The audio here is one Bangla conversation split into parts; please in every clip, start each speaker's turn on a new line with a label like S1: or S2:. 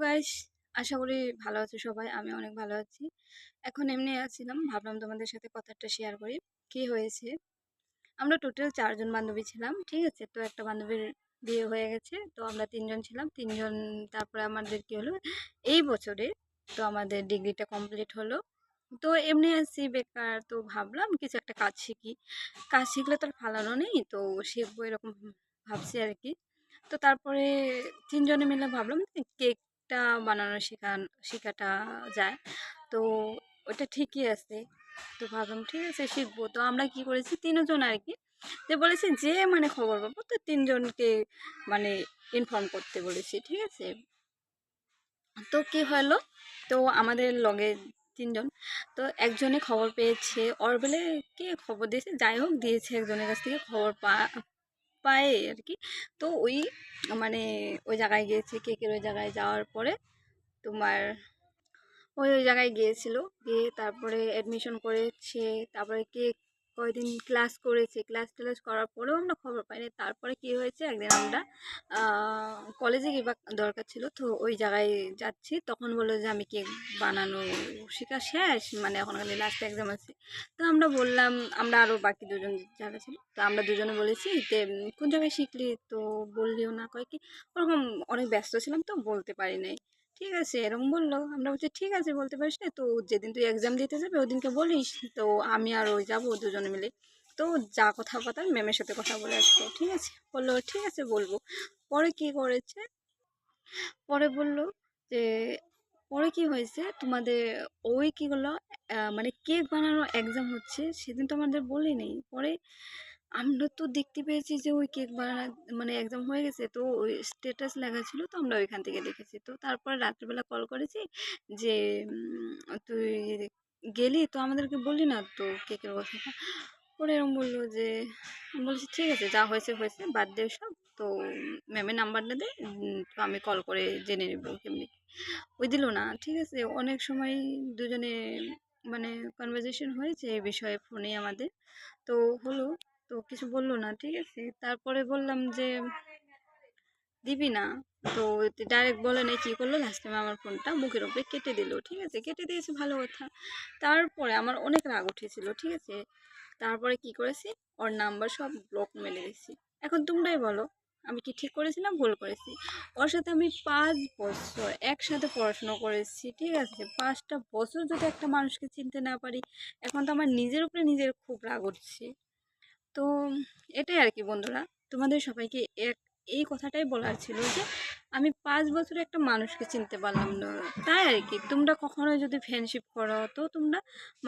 S1: গাইস, আশা করি ভালো আছো সবাই। আমি অনেক ভালো আছি। এখন এমনি আছিলাম, ভাবলাম তোমাদের সাথে কথাটা শেয়ার করি। কি হয়েছে, আমরা টোটাল 4 জন বান্ধবী ছিলাম, ঠিক আছে। তো একটা বান্ধবীর বিয়ে হয়ে গেছে, তো আমরা 3 জন ছিলাম। 3 জন, তারপরে আমাদের কি হলো, এই বছরে তো আমাদের ডিগ্রিটা কমপ্লিট হলো। তো এমনি আছি বেকার, তো ভাবলাম কিছু একটা কাজ শিখি। কাজ শিখলে তো আর ফালানো নেই, তো শিখবো এরকম ভাবছি আর কি। তো তারপরে 3 জনে মিলে ভাবলাম যে কেকটা বানানো শেখাটা যায়। তো ওটা ঠিকই আছে। তো ভাবলাম ঠিক আছে শিখবো। তো আমরা কি করেছি, 3জন আর কি, যে বলেছি যে মানে খবর পাবো তো 3জনকে মানে ইনফর্ম করতে বলেছি, ঠিক আছে। তো কি হলো, তো আমাদের লগে 3জন, তো একজনে খবর পেয়েছে, ওর বেলে কে খবর দিয়েছে, যাই হোক দিয়েছে, একজনের কাছ থেকে খবর পায় আর কি। তো ওই মানে ওই জায়গায় গিয়েছে, কেকের ওই জায়গায় যাওয়ার পরে তোমার ওই জায়গায় গিয়েছিল, গিয়ে তারপরে অ্যাডমিশন করেছে। তারপরে কে কয়দিন ক্লাস করেছে, ক্লাস টেলাস করার পরেও আমরা খবর পাইনি। তারপরে কি হয়েছে, একদিন আমরা কলেজে গিয়ে দরকার ছিল, তো ওই জায়গায় যাচ্ছি, তখন বললো যে আমি কেক বানানো শেখা শেষ, মানে এখন খালি লাস্ট এক্সাম আছে। তো আমরা বললাম, আমরা আরও বাকি 2জন যারা ছিল, তো আমরা 2জনে বলেছি যে কোন জায়গায় শিখলি, তো বললিও না, কয় কি ওরকম অনেক ব্যস্ত ছিলাম তো বলতে পারি নাই। ঠিক আছে এরকম বললো, আমরা বলছি ঠিক আছে বলতে পারিস না, তো যেদিন তুই এক্সাম দিতে যাবে ওই দিনকে বলিস। তো আমি আর ওই যাবো 2জনে মিলে। তো যা কথা ম্যামের সাথে কথা বলে আসবো, ঠিক আছে। বললো ঠিক আছে বলবো। পরে কি করেছে, পরে বলল যে পরে কি হয়েছে তোমাদের, ওই কি হলো, মানে কেক বানানোর এক্সাম হচ্ছে সেদিন তো আমাদের বলে নেই। পরে আমরা তো দেখতে পেয়েছি যে ওই কেক বানানো মানে এক্সাম হয়ে গেছে, তো ওই স্ট্যাটাস লেখা ছিল, তো আমরা ওইখান থেকে দেখেছি। তো তারপরে রাত্রিবেলা কল করেছি যে তুই গেলি তো আমাদেরকে বললি না তো কেকের কথা। পরে এরকম বললো যে, আমি বলছি ঠিক আছে যা হয়েছে হয়েছে, বাদ দে সব। তো ম্যামের নাম্বারটা দে, তো আমি কল করে জেনে নেবো কেমনি কি। ওই দিল না, ঠিক আছে। অনেক সময় 2জনে মানে কনভারজেশন হয়েছে এই বিষয়ে ফোনে আমাদের, তো হলো, তো কিছু বললো না, ঠিক আছে। তারপরে বললাম যে দিবি না, তো ডাইরেক্ট বলে নেই, কি করলো লাস্ট টাইম আমার ফোনটা মুখের উপরে কেটে দিল, ঠিক আছে। কেটে দিয়েছে ভালো কথা। তারপরে আমার অনেক রাগ উঠেছিল, ঠিক আছে। তারপরে কি করেছি, ওর নাম্বার সব ব্লক মেরে দিয়েছি। এখন তোমরাই বলো আমি কি ঠিক করেছি না ভুল করেছি। ওর সাথে আমি 5 বছর একসাথে পড়াশোনা করেছি, ঠিক আছে। 5টা বছর যদি একটা মানুষকে চিনতে না পারি, এখন তো আমার নিজের উপরে নিজের খুব রাগ উঠছে। তো এটাই আর কি বন্ধুরা, তোমাদের সবাইকে এই কথাটাই বলার ছিল যে আমি 5 বছরে একটা মানুষকে চিনতে পারলাম না। তাই আর কি, তোমরা কখনো যদি ফ্রেন্ডশিপ করো তো তোমরা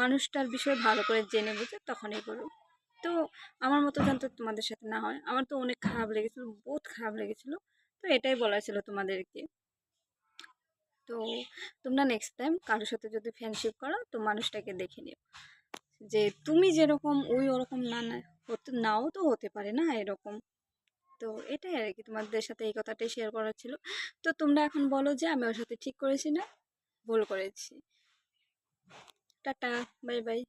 S1: মানুষটার বিষয়ে ভালো করে জেনে বুঝে তখনই করো। তো আমার মতো জানতে তোমাদের সাথে না হয়, আমার তো অনেক খারাপ লেগেছিল, বহুত খারাপ লেগেছিল। তো এটাই বলার ছিল তোমাদেরকে। তো তোমরা নেক্সট টাইম কারোর সাথে যদি ফ্রেন্ডশিপ করো তো মানুষটাকে দেখে নিও, যে তুমি যেরকম ওই ওরকম না, না হতে নাও তো হতে পারে না এরকম। তো এটাই আর কি, তোমাদের সাথে এই কথাটাই শেয়ার করার ছিল। তো তোমরা এখন বলো যে আমি ওর সাথে ঠিক করেছি না ভুল করেছি। Tata, bye bye.